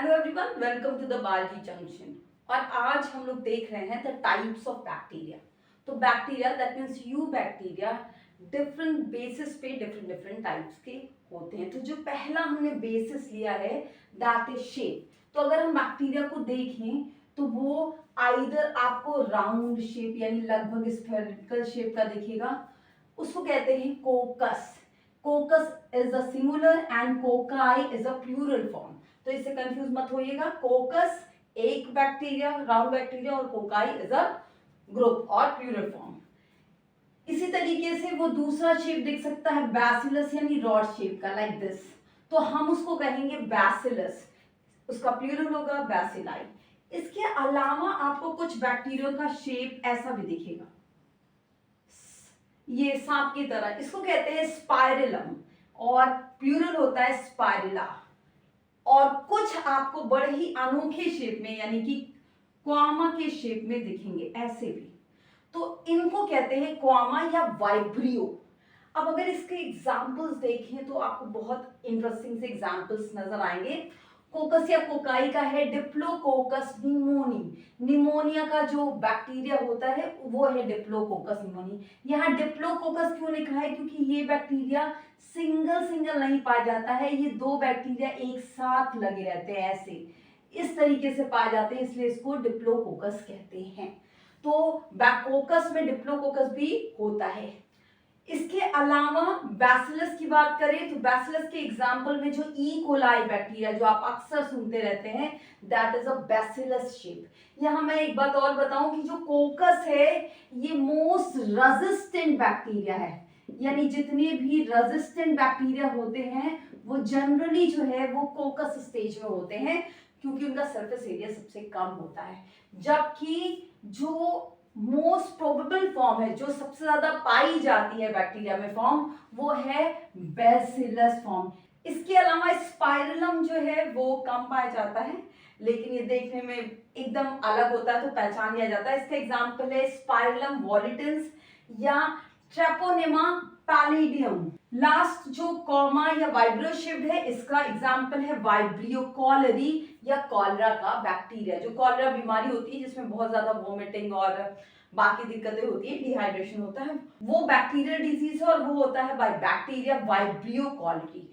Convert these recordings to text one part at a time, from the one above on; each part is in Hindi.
Hello everyone, welcome to the biology junction. और आज हम लोग देख रहे हैं द टाइप्स ऑफ बैक्टीरिया। तो bacteria that means you bacteria different basis पे डिफरेंट टाइप्स के होते हैं। तो जो पहला हमने बेसिस लिया है दैट इज शेप। तो अगर हम बैक्टीरिया को देखें तो वो आइदर आपको राउंड शेप यानी लगभग स्फेरिकल शेप का दिखेगा, उसको कहते हैं coccus. Coccus is a singular and cocci is a plural form. तो इससे कंफ्यूज मत होइएगा। कोकस एक बैक्टीरिया, राउंड बैक्टीरिया, और कोकाई इज अ ग्रुप और प्लूरल फॉर्म। इसी तरीके से वो दूसरा शेप देख सकता है बैसिलस यानी रॉड शेप का, लाइक दिस। तो हम उसको कहेंगे बैसिलस, उसका प्लूरल होगा बैसिलाई। इसके अलावा आपको कुछ बैक्टीरिया का शेप ऐसा भी दिखेगा, ये सांप की तरह, इसको कहते हैं स्पाइरलम और प्लूरल होता है स्पाइरला। और कुछ आपको बड़े ही अनोखे शेप में यानी कि क्वामा के शेप में दिखेंगे ऐसे भी। तो इनको कहते हैं क्वामा या वाइब्रियो। अब अगर इसके एग्जाम्पल्स देखें तो आपको बहुत इंटरेस्टिंग से एग्जाम्पल्स नजर आएंगे। कोकस या कोकाई का है डिप्लोकोकस निमोनी। निमोनिया का जो बैक्टीरिया होता है वो है डिप्लोकोकस निमोनी। यहाँ डिप्लोकोकस क्यों लिखा है? क्योंकि ये बैक्टीरिया सिंगल सिंगल नहीं पाया जाता है, ये दो बैक्टीरिया एक साथ लगे रहते हैं, ऐसे इस तरीके से पाए जाते हैं, इसलिए इसको डिप्लोकोकस कहते हैं। तो बैकोकस में डिप्लोकोकस भी होता है। इसके अलावा बैसिलस की बात करें तो बैसिलस के एग्जाम्पल में जो ई कोलाई बैक्टीरिया जो आप अक्सर सुनते रहते हैं that is a bacillus shape. यहां मैं एक बात और बताऊं कि जो कोकस है ये मोस्ट रेजिस्टेंट बैक्टीरिया है, यानी जितने भी रेजिस्टेंट बैक्टीरिया होते हैं वो जनरली जो है वो कोकस स्टेज में होते हैं, क्योंकि उनका सरफेस एरिया सबसे कम होता है। जबकि जो मोस्ट प्रोबेबल फॉर्म है, जो सबसे ज्यादा पाई जाती है बैक्टीरिया में फॉर्म, वो है बैसिलस फॉर्म। इसके अलावा स्पाइरलम जो है वो कम पाया जाता है, लेकिन ये देखने में एकदम अलग होता है तो पहचान लिया जाता है। इसका एग्जाम्पल है स्पाइरलम वॉलिटेंस या ट्रेपोनेमा पैलिडियम। लास्ट जो कॉमा या वाइब्रियो शिफ्ट है इसका एग्जाम्पल है वाइब्रियो कॉलरी या कॉलरा का बैक्टीरिया। जो कॉलरा बीमारी होती है जिसमें बहुत ज्यादा वोमिटिंग और बाकी दिक्कतें होती है, डिहाइड्रेशन होता है, वो बैक्टीरियल डिजीज है और वो होता है बाय बैक्टीरिया वाइब्रियो कॉलरी।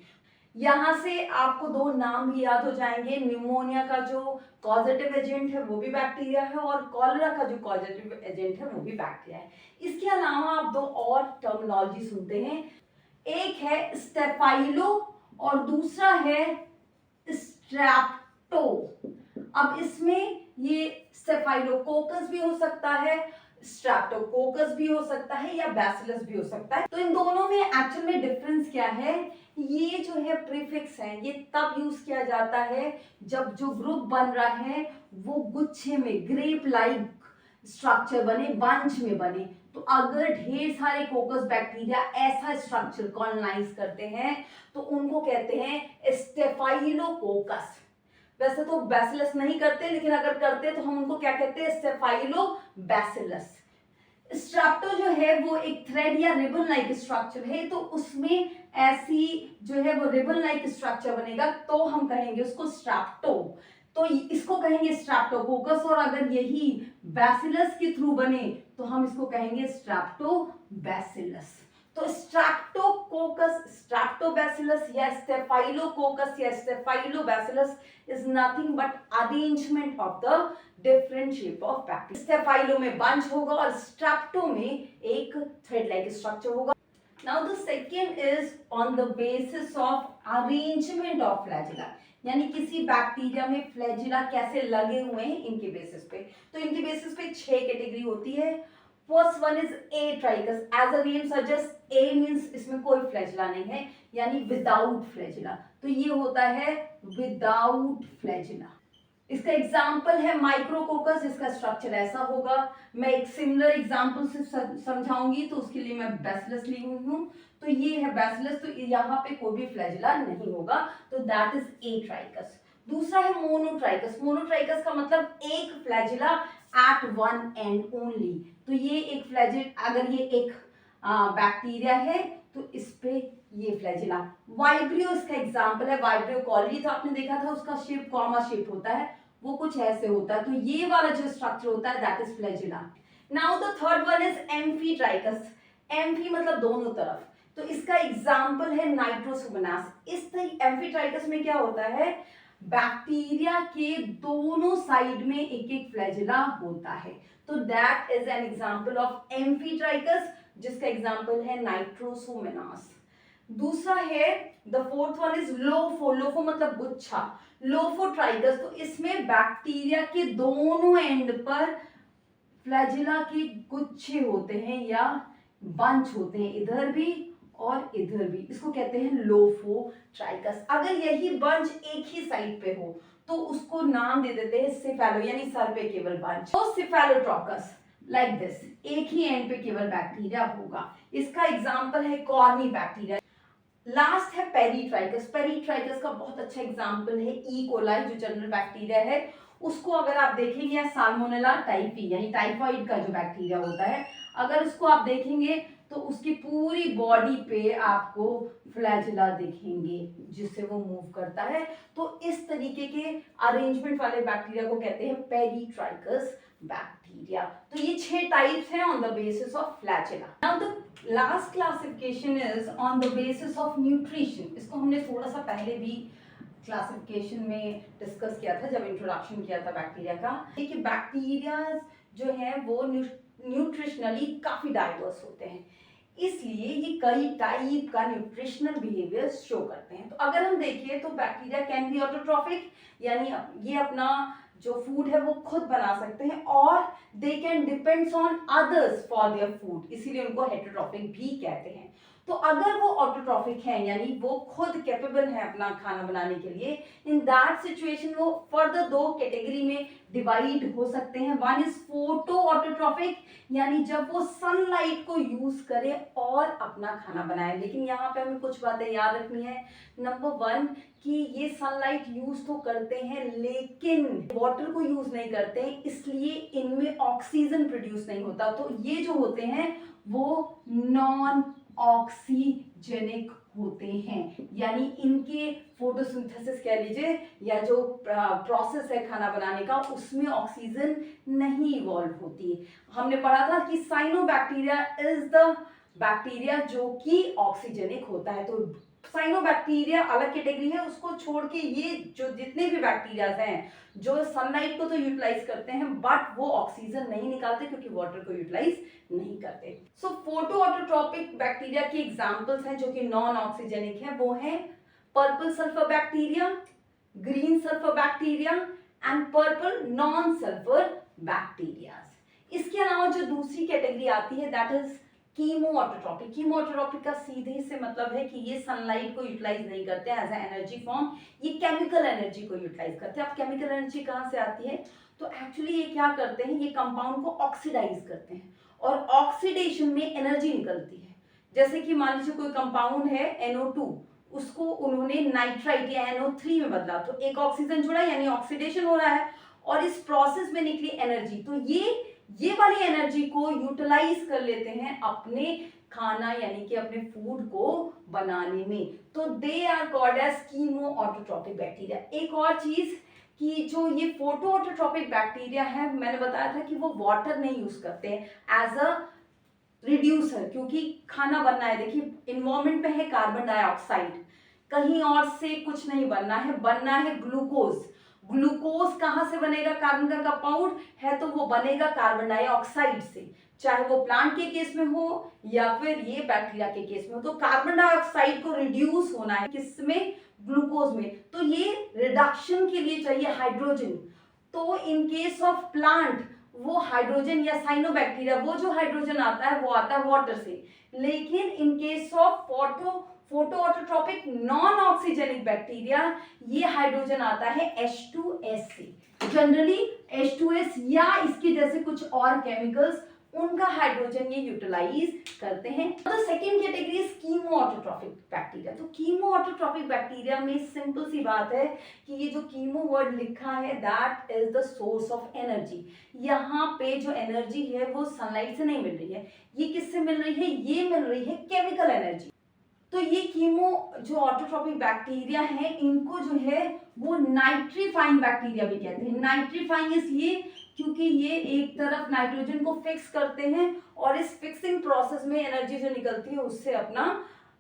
यहां से आपको दो नाम भी याद हो जाएंगे। निमोनिया का जो कॉजेटिव एजेंट है वो भी बैक्टीरिया है और कॉलरा का जो कॉजेटिव एजेंट है वो भी बैक्टीरिया है। इसके अलावा आप दो और टर्मिनोलॉजी सुनते हैं, एक है स्टेफाइलो और दूसरा है स्ट्रैप्टो। अब इसमें ये स्टेफाइलोकोकस भी हो सकता है, स्ट्रैप्टोकोकस भी हो सकता है या बैसिलस भी हो सकता है। तो इन दोनों में एक्चुअल में डिफरेंस क्या है? ये जो है प्रीफिक्स है, ये तब यूज किया जाता है जब जो ग्रुप बन रहा है वो गुच्छे में ग्रेप लाइक स्ट्रक्चर बने, बंच में बने। तो अगर ढेर सारे कोकस बैक्टीरिया ऐसा स्ट्रक्चर कॉलोनाइज करते हैं तो उनको कहते हैं स्टेफाइलोकोकस। वैसे तो बैसिलस नहीं करते, लेकिन अगर करते तो हम उनको क्या कहते हैं? स्टेफाइलोबैसिलस। स्ट्रैप्टो जो है वो एक थ्रेड या रिबन लाइक स्ट्रक्चर है, तो उसमें ऐसी जो है वो रिबन लाइक स्ट्रक्चर बनेगा तो हम कहेंगे उसको स्ट्रैप्टो। तो इसको कहेंगे स्ट्रैप्टोकोकस, और अगर यही बैसिलस के थ्रू बने तो हम इसको कहेंगे स्ट्रैप्टोबैसिलस। तो स्ट्रैप्टोकोकस, स्ट्रैप्टोबैसिलस या स्टेफाइलोकोकस या staphylobacillus is nothing but arrangement of the different shape of bacteria. Staphylo में बंच होगा और स्ट्रैप्टो में एक थ्रेड लाइक स्ट्रक्चर होगा। Now the second is on the basis of arrangement of flagella, यानी किसी बैक्टीरिया में फ्लैजिला कैसे लगे हुए हैं इनके बेसिस पे। तो इनके बेसिस पे 6 कैटेगरी होती है। First one is atrichous. As a name suggest, a means इसमें कोई फ्लैजिला नहीं है, यानी विदाउट फ्लैजिला। तो ये होता है विदाउट फ्लैजिला। इसका एग्जाम्पल है माइक्रोकोकस, इसका स्ट्रक्चर ऐसा होगा। मैं एक सिमिलर एग्जाम्पल से समझाऊंगी तो उसके लिए मैं बैसिलस ली हुई हूं। तो ये है बैसिलस, तो यहाँ पे कोई भी फ्लैजिला नहीं होगा, तो दैट इज ए ट्राइकस। दूसरा है मोनोट्राइकस। मोनोट्राइकस का मतलब एक flagella at one end only. तो ये एक फ्लैजिल, अगर ये एक बैक्टीरिया है तो इस पे ये फ्लैजिला। वाइब्रियो इसका एग्जाम्पल है, वाइब्रियो कॉलरी तो आपने देखा था, उसका शेप कॉमा शेप होता है, वो कुछ ऐसे होता है। तो ये वाला जो स्ट्रक्चर होता है that is flagella. Now the third one is amphitrichous. Amphi मतलब दोनों तरफ, तो इसका एग्जाम्पल है नाइट्रोसोमोनास। इस एम्फीट्राइकस में क्या होता है, बैक्टीरिया के दोनों साइड में एक एक फ्लैजिला होता है, तो that is an example of amphitrichous, जिसका एग्जाम्पल है नाइट्रोसोमोनास। दूसरा है द फोर्थ वन इज लोफो। लोफो मतलब गुच्छा, लोफोट्राइकस। तो इसमें बैक्टीरिया के दोनों एंड पर फ्लैजिला के गुच्छे होते हैं या बंच होते हैं, इधर भी और इधर भी, इसको कहते हैं लोफोट्राइकस। अगर यही बंच एक ही साइड पे हो तो उसको नाम दे देते हैं सिफेलो, यानी सर पे केवल बंच। तो सिफेलोट्रोकस लाइक दिस, एक ही एंड पे केवल बैक्टीरिया होगा। इसका एग्जांपल है कॉर्नी बैक्टीरिया। लास्ट है पेरीट्राइकस। पेरीट्राइकस का बहुत अच्छा एग्जांपल है ई कोलाई, जो जनरल बैक्टीरिया है। उसको अगर आप देखेंगे, या साल्मोनेला टाइफी यानी टाइफाइड का जो बैक्टीरिया होता है, अगर उसको आप देखेंगे तो उसकी पूरी बॉडी पे आपको फ्लैजिला दिखेंगे जिससे वो मूव करता है। तो इस तरीके के अरेंजमेंट वाले बैक्टीरिया को कहते हैं पेरीट्राइकस बैक्टीरिया। तो ये 6 टाइप्स हैं on the basis of flagella. Now the last classification is on the basis of nutrition. इसको हमने थोड़ा सा पहले भी क्लासिफिकेशन में डिस्कस किया था जब इंट्रोडक्शन किया था बैक्टीरिया का। देखिए बैक्टीरिया जो है वो न्यूट्रिशनली काफी डाइवर्स होते हैं, इसलिए ये कई टाइप का न्यूट्रिशनल बिहेवियर शो करते हैं। तो अगर हम देखिए तो बैक्टीरिया कैन बी ऑटोट्रॉफिक, यानी ये अपना जो फूड है वो खुद बना सकते हैं, और they can depends on others for their food, इसीलिए उनको हेटेरोट्रॉफिक भी कहते हैं। तो अगर वो ऑटोट्रॉफिक है यानी वो खुद कैपेबल है अपना खाना बनाने के लिए, इन दैट सिचुएशन वो फर्दर 2 कैटेगरी में डिवाइड हो सकते हैं। वन इज फोटो ऑटोट्रॉफिक, यानी जब वो सनलाइट को यूज करे और अपना खाना बनाए। लेकिन यहाँ पे हमें कुछ बातें याद रखनी है। नंबर 1 कि ये सनलाइट यूज तो करते हैं लेकिन वाटर को यूज नहीं करते हैं, इसलिए इनमें ऑक्सीजन प्रोड्यूस नहीं होता। तो ये जो होते हैं वो नॉन ऑक्सीजेनिक होते हैं, यानी इनके फोटोसिंथेसिस कह लीजिए या जो प्रोसेस है खाना बनाने का, उसमें ऑक्सीजन नहीं इवॉल्व होती। हमने पढ़ा था कि साइनोबैक्टीरिया इज द बैक्टीरिया जो कि ऑक्सीजेनिक होता है। तो साइनोबैक्टीरिया अलग कैटेगरी है, उसको छोड़ के ये जो जितने भी बैक्टीरिया हैं जो सनलाइट को तो यूटिलाइज करते हैं बट वो ऑक्सीजन नहीं निकालते क्योंकि वाटर को यूटिलाइज नहीं करते। सो फोटो ऑटोट्रॉपिक बैक्टीरिया की एग्जांपल्स हैं जो कि नॉन ऑक्सीजेनिक है, वो है purple sulphur bacteria, green sulphur bacteria and purple non sulphur bacteria. इसके अलावा जो दूसरी कैटेगरी आती है that is chemo autotrophic. Chemo autotrophic का सीधे से मतलब है कि ये सनलाइट को यूटिलाइज नहीं करते एज ए एनर्जी फॉर्म, ये केमिकल एनर्जी को यूटिलाइज करते हैं। अब केमिकल एनर्जी कहाँ से आती है, तो एक्चुअली ये क्या करते हैं, ये कंपाउंड को ऑक्सीडाइज करते हैं और ऑक्सीडेशन में एनर्जी निकलती है। जैसे कि मान लीजिए कोई कंपाउंड है NO2, उसको उन्होंने नाइट्राइट या NO3 में बदला, तो एक ऑक्सीजन जुड़ा यानी ऑक्सीडेशन हो रहा है और इस प्रोसेस में निकली एनर्जी, तो ये वाली एनर्जी को यूटिलाइज कर लेते हैं अपने खाना यानी कि अपने फूड को बनाने में। तो they are called as chemo autotrophic bacteria. एक और चीज कि जो ये फोटो ऑटोट्रॉपिक बैक्टीरिया है, मैंने बताया था कि वो वाटर नहीं यूज करते हैं एज अ रिड्यूसर, क्योंकि खाना बनना है, देखिए इन्वायरमेंट में है कार्बन डाइऑक्साइड, कहीं और से कुछ नहीं बनना है ग्लूकोज। ग्लूकोज कहां से बनेगा, कार्बन का कंपाउंड है तो वो बनेगा कार्बन डाइऑक्साइड से, चाहे वो प्लांट के केस में हो या फिर ये बैक्टीरिया के केस में हो। तो कार्बन डाइऑक्साइड को रिड्यूस होना है किसमें, ग्लूकोज में, तो ये रिडक्शन के लिए चाहिए हाइड्रोजन। तो इन केस ऑफ प्लांट वो हाइड्रोजन या साइनोबैक्टीरिया, वो जो हाइड्रोजन आता है वो आता है वाटर से, लेकिन in case of photo autotrophic non oxygenic bacteria ये हाइड्रोजन आता है H2S से। जनरली H2S या इसके जैसे कुछ और केमिकल्स, उनका हाइड्रोजन ये यूटिलाइज करते हैं। तो second category is chemo autotrophic bacteria. तो कीमो ऑटोट्रॉपिक बैक्टीरिया में सिंपल सी बात है कि ये जो कीमो वर्ड लिखा है that is the source of energy. यहाँ पे जो एनर्जी है वो सनलाइट से नहीं मिल रही है, ये किससे मिल रही है, ये मिल रही है केमिकल एनर्जी। तो ये कीमो जो ऑटोट्रॉपिक बैक्टीरिया है, इनको जो है वो नाइट्रीफाइंग बैक्टीरिया भी कहते हैं। नाइट्रीफाइंग इसलिए क्योंकि ये एक तरफ नाइट्रोजन को फिक्स करते हैं और इस फिक्सिंग प्रोसेस में एनर्जी जो निकलती है उससे अपना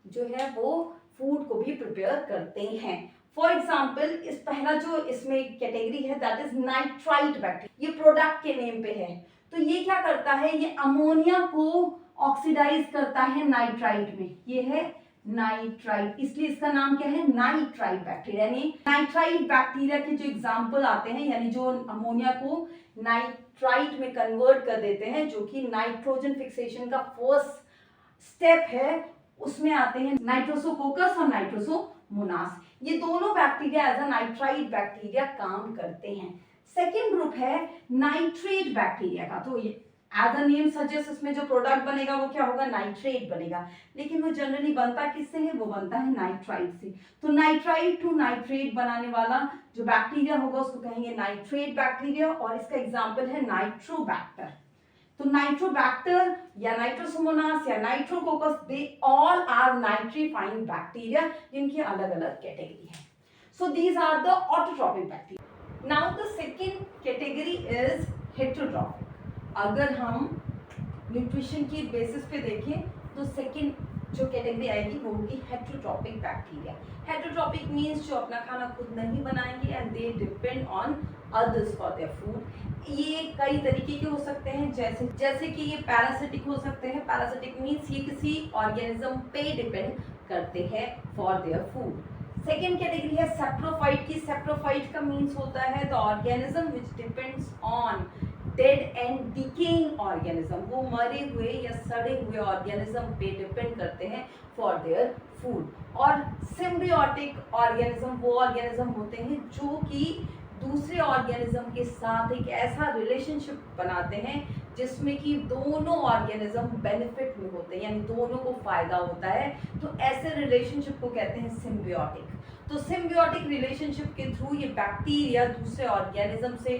जो है वो फूड को भी प्रिपेयर करते हैं। फॉर एग्जाम्पल इस पहला जो इसमें कैटेगरी है दैट इज नाइट्राइट बैक्टीरिया, ये प्रोडक्ट के नेम पे है। तो ये क्या करता है, ये अमोनिया को ऑक्सीडाइज करता है नाइट्राइट में, ये है नाइट्राइट, इसलिए इसका नाम क्या है नाइट्राइट बैक्टीरिया। यानी नाइट्राइट बैक्टीरिया के जो एग्जाम्पल आते हैं, यानी जो अमोनिया को नाइट्राइट में कन्वर्ट कर देते हैं, जो कि नाइट्रोजन फिक्सेशन का फर्स्ट स्टेप है, उसमें आते हैं नाइट्रोसोकोकस और नाइट्रोसोमोनास। ये दोनों bacteria as a nitrite bacteria काम करते हैं। सेकेंड ग्रुप है नाइट्रेट बैक्टीरिया का। तो ये एज अ नेम सजेस्ट, इसमें जो प्रोडक्ट बनेगा वो क्या होगा, नाइट्रेट बनेगा। लेकिन वो जनरली बनता किससे है, वो बनता है नाइट्राइट से। तो नाइट्राइट टू नाइट्रेट बनाने वाला जो बैक्टीरिया होगा उसको कहेंगे नाइट्रेट बैक्टीरिया, और इसका एग्जाम्पल है नाइट्रोबैक्टर। तो नाइट्रोबैक्टर या नाइट्रोसोमोनास या nitrococcus, they all are nitrifying bacteria, जिनकी अलग अलग कैटेगरी है। So these are the autotrophic bacteria. Now the second category is heterotrophic. अगर हम न्यूट्रिशन की बेसिस पे देखें तो सेकेंड जो कैटेगरी आएगी वो होगी हेटेरोट्रॉपिक बैक्टीरिया। हेटेरोट्रॉपिक मीन्स जो अपना खाना खुद नहीं बनाएंगे and they depend on others for their food. ये कई तरीके के हो सकते हैं, जैसे कि ये पैरासिटिक हो सकते हैं। पैरासिटिक मीन्स ये किसी ऑर्गेनिज्म पे डिपेंड करते हैं for their food. Second category है सेप्रोफाइट की। सेप्रोफाइट का मीन्स होता है the organism which depends on dead and decaying organism. वो मरे हुए या सड़े हुए ऑर्गेनिज्म पे डिपेंड करते हैं फॉर देयर फूड। और सिम्बियोटिक ऑर्गेनिज्म वो ऑर्गेनिज्म होते हैं जो कि दूसरे ऑर्गेनिज्म के साथ एक ऐसा रिलेशनशिप बनाते हैं जिसमें कि दोनों ऑर्गेनिज्म बेनिफिट में होते हैं, यानी दोनों को फायदा होता है। तो ऐसे रिलेशनशिप को कहते हैं सिम्बियोटिक। तो सिम्बियोटिक रिलेशनशिप के थ्रू ये बैक्टीरिया दूसरे ऑर्गेनिज्म से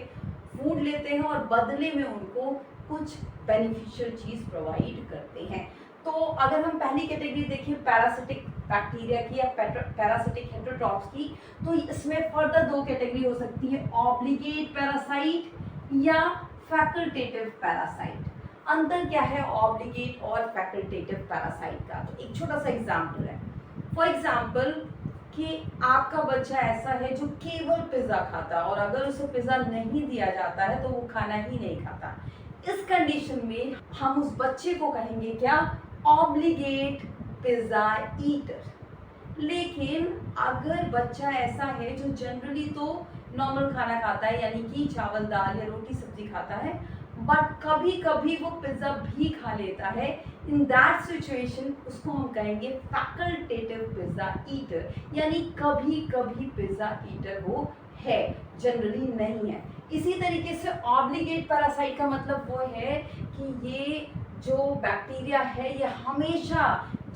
फूड लेते हैं और बदले में उनको कुछ बेनिफिशियल चीज प्रोवाइड करते हैं। तो अगर हम पहली कैटेगरी देखें पैरासिटिक बैक्टीरिया की या पैरासिटिक हेटेरोट्रॉप्स की, तो इसमें फर्दर दो कैटेगरी हो सकती है, ऑब्लिगेट पैरासाइट या फैकल्टेटिव पैरासाइट। अंतर क्या है ऑब्लिगेट और फैकल्टेटिव पैरासाइट का? तो एक छोटा सा एग्जाम्पल है। फॉर एग्जाम्पल कि आपका बच्चा ऐसा है जो केवल पिज्जा खाता है और अगर उसे पिज्जा नहीं दिया जाता है तो वो खाना ही नहीं खाता। इस कंडीशन में हम उस बच्चे को कहेंगे क्या, ऑब्लिगेट पिज्जा ईटर। लेकिन अगर बच्चा ऐसा है जो जनरली तो नॉर्मल खाना खाता है, यानी कि चावल दाल या रोटी सब्जी खाता है, बट कभी कभी वो पिज्जा भी खा लेता है, इन दैट सिचुएशन उसको हम कहेंगे फैकल्टेटिव पिज्जा ईटर, यानी कभी कभी पिज्जा ईटर वो है, जनरली नहीं है। इसी तरीके से ऑब्लिगेट पैरासाइट का मतलब वो है कि ये जो बैक्टीरिया है ये हमेशा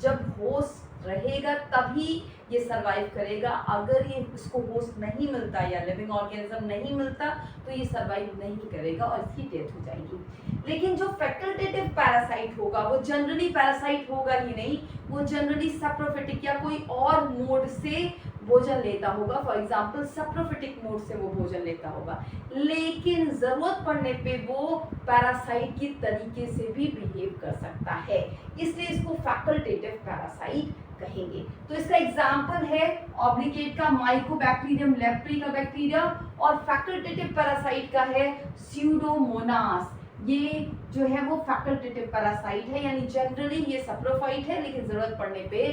जब होस्ट रहेगा तभी ये सरवाइव करेगा। अगर ये इसको होस्ट नहीं मिलता या लिविंग ऑर्गेनिज्म नहीं मिलता तो ये सरवाइव नहीं करेगा और इसकी डेथ हो जाएगी। लेकिन जो फैकल्टेटिव पैरासाइट होगा वो जनरली पैरासाइट होगा ही नहीं, वो जनरली सैप्रोफिटिक या कोई और मोड से भोजन लेता होगा। फॉर एग्जाम्पल सैप्रोफिटिक मोड से वो भोजन लेता होगा, लेकिन जरूरत पड़ने पे वो पैरासाइट की तरीके से भी बिहेव कर सकता है, इसलिए इसको फैकल्टेटिव पैरासाइट कहेंगे। तो इसका एग्जाम्पल है ऑब्लिगेट का माइकोबैक्टीरियम लेप्री का बैक्टीरिया, और फैकल्टेटिव पैरासाइट का है स्यूडोमोनास। ये जो है वो फैकल्टेटिव पैरासाइट है, यानी जनरली ये सैप्रोफाइट है लेकिन जरूरत पड़ने पे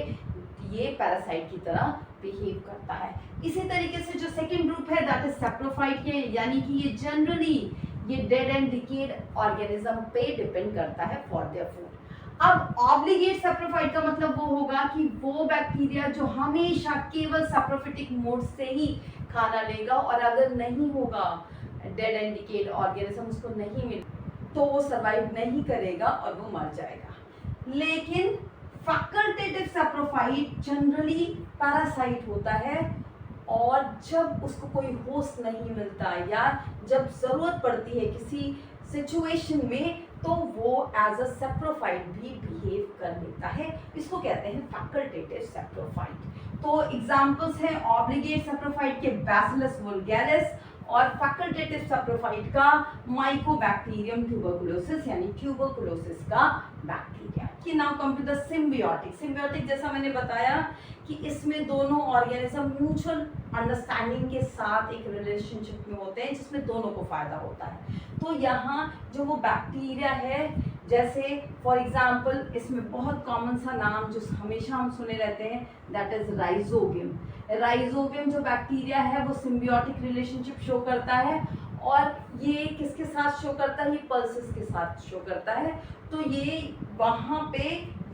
ये पैरासाइट की तरह बिहेव करता है। इसी तरीके से जो सेकंड ग्रुप है दैट इज सैप्रोफाइट है, यानी कि ये जनरली ये डेड एंड डिकेड ऑर्गेनिज्म पे डिपेंड करता है फॉर देयर फूड। अब ऑब्लिगेट सैप्रोफाइट का मतलब वो होगा कि वो बैक्टीरिया जो हमेशा केवल सैप्रोफिटिक मोड से ही खाना लेगा और अगर नहीं होगा डेड एंड डिकेड ऑर्गेनिज्म उसको नहीं मिले तो वो सर्वाइव नहीं करेगा और वो मर जाएगा। लेकिन फैकल्टेटिव सैप्रोफाइट जनरली पैरासाइट होता है और जब उसको कोई होस्ट नहीं मिलता या जब जरूरत पड़ती है किसी सिचुएशन में तो वो एज अ सेप्रोफाइट भी बिहेव कर लेता है। इसको कहते हैं फैकल्टेटिव सेप्रोफाइट। तो एग्जांपल्स हैं ऑब्लिगेट सेप्रोफाइट के बैसिलस वुल्गैरिस और फैकल्टेटिव सेप्रोफाइट का माइकोबैक्टीरियम ट्यूबरकुलोसिस यानी ट्यूबरकुलोसिस का बैक्टीरिया। कि now come to the symbiotic. Symbiotic जैसा मैंने बताया कि इसमें दोनों ऑर्गेनिज्म म्यूचुअल अंडरस्टैंडिंग के साथ एक रिलेशनशिप में होते हैं जिसमें दोनों को फायदा होता है। तो यहाँ जो वो बैक्टीरिया है, जैसे फॉर एग्जांपल इसमें बहुत कॉमन सा नाम जो हमेशा हम सुने रहते हैं दैट इज राइजोबियम। राइजोबियम जो बैक्टीरिया है वो सिम्बियोटिक रिलेशनशिप शो करता है और ये किसके साथ शो करता है, ये पल्सेस के साथ शो करता है। तो ये वहाँ पे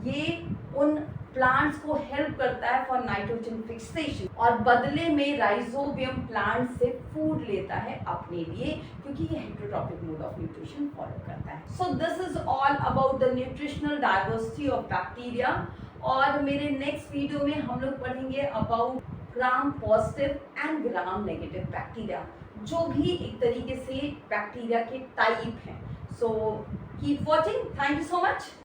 ये उन प्लांट्स को हेल्प करता है फॉर नाइट्रोजन फिक्सेशन और बदले में राइजोबियम प्लांट से फूड लेता है अपने लिए क्योंकि ये heterotrophic mode of nutrition follow करता है। So this is all about the nutritional diversity of bacteria. और मेरे नेक्स्ट वीडियो में हम लोग पढ़ेंगे about gram positive and gram negative bacteria, जो भी एक तरीके से बैक्टीरिया के टाइप हैं। So keep watching. Thank you so much.